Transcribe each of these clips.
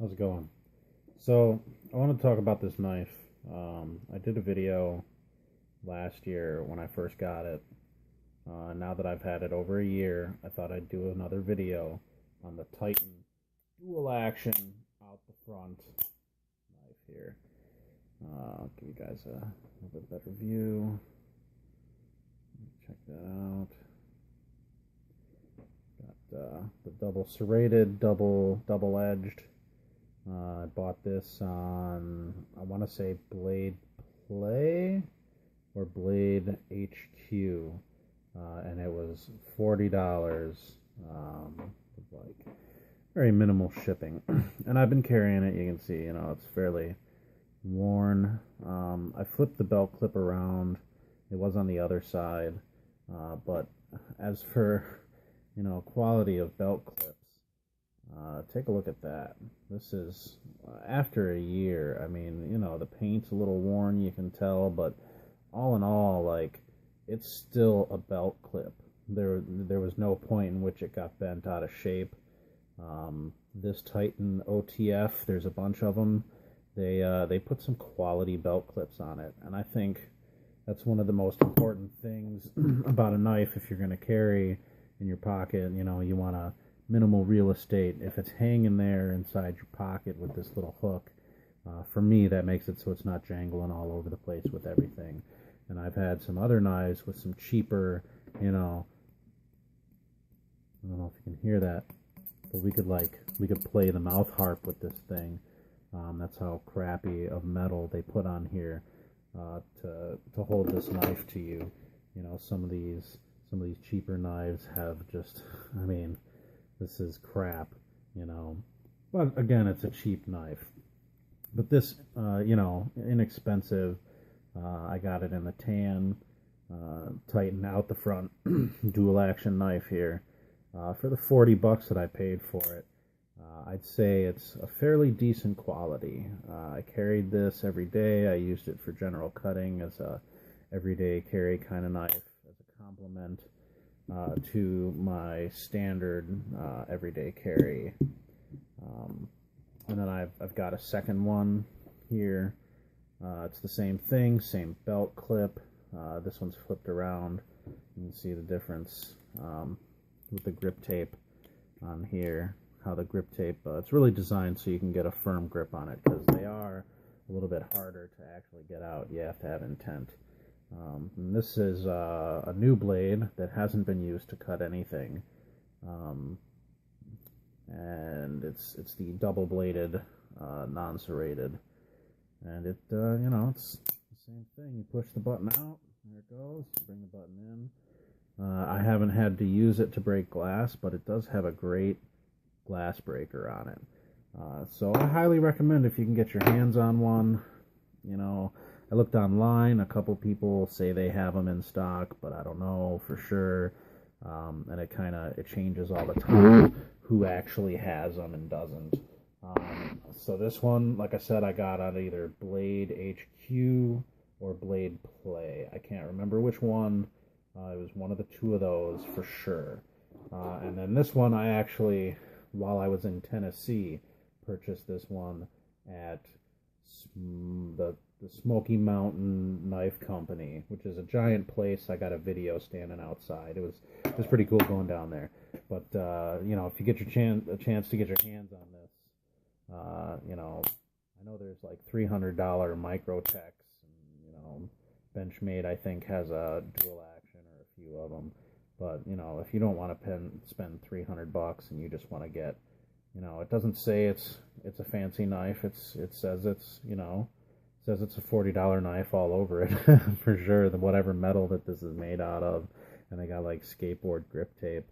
How's it going? So, I want to talk about this knife. I did a video last year when I first got it. Now that I've had it over a year, I thought I'd do another video on the Titan dual action out the front knife here. I'll give you guys a little bit better view. Check that out. Got the double serrated, double edged. I bought this on, I want to say Blade Play or Blade HQ, and it was $40, with like very minimal shipping. And I've been carrying it. You can see, it's fairly worn. I flipped the belt clip around. It was on the other side, but as for quality of belt clips, take a look at that. This is after a year. I mean, the paint's a little worn, you can tell, but all in all, like, it's still a belt clip. There was no point in which it got bent out of shape. This Titan OTF, there's a bunch of them. They put some quality belt clips on it, and I think that's one of the most important things about a knife. If you're going to carry in your pocket, you want to minimal real estate. If it's hanging there inside your pocket with this little hook, for me, that makes it so it's not jangling all over the place with everything. And I've had some other knives with some cheaper, I don't know if you can hear that, but we could play the mouth harp with this thing. That's how crappy of metal they put on here to hold this knife to you. Some of these cheaper knives have just, I mean, this is crap, but again, it's a cheap knife. But this, inexpensive, I got it in the tan, Titan out the front, dual action knife here, for the $40 that I paid for it. I'd say it's a fairly decent quality. I carried this every day. I used it for general cutting as a everyday carry kind of knife, as a complement to my standard everyday carry. And then I've got a second one here. It's the same thing, same belt clip. This one's flipped around. You can see the difference with the grip tape on here. How the grip tape, it's really designed so you can get a firm grip on it, because they are a little bit harder to actually get out. You have to have intent. And this is a new blade that hasn't been used to cut anything, and it's the double bladed, non-serrated, and it's the same thing. You push the button out, there it goes. Bring the button in. I haven't had to use it to break glass, but it does have a great glass breaker on it. So I highly recommend, if you can get your hands on one. I looked online, a couple people say they have them in stock, but I don't know for sure. And it changes all the time who actually has them and doesn't. So this one, like I said, I got on either Blade HQ or Blade Play. I can't remember which one. It was one of the two of those for sure. And then this one, I actually, while I was in Tennessee, purchased this one at the Smoky Mountain Knife Company, which is a giant place. I got a video standing outside. It was pretty cool going down there. But if you get a chance to get your hands on this, I know there's like $300 Microtechs, and Benchmade, I think, has a dual action, or a few of them. But if you don't want to spend $300 and you just want to get, it doesn't say it's a fancy knife. It says it's a $40 knife all over it for sure. Whatever metal that this is made out of, and they got like skateboard grip tape.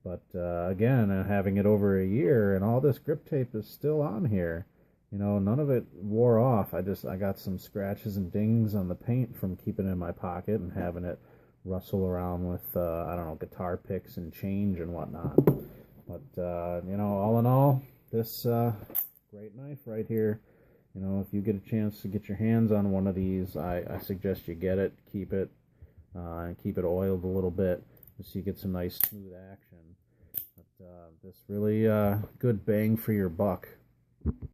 But again, having it over a year, and all this grip tape is still on here. None of it wore off. I got some scratches and dings on the paint from keeping it in my pocket and having it rustle around with I don't know, guitar picks and change and whatnot. But all in all, this great knife right here. If you get a chance to get your hands on one of these, I suggest you get it, keep it, and keep it oiled a little bit, so you get some nice smooth action. But this really good bang for your buck.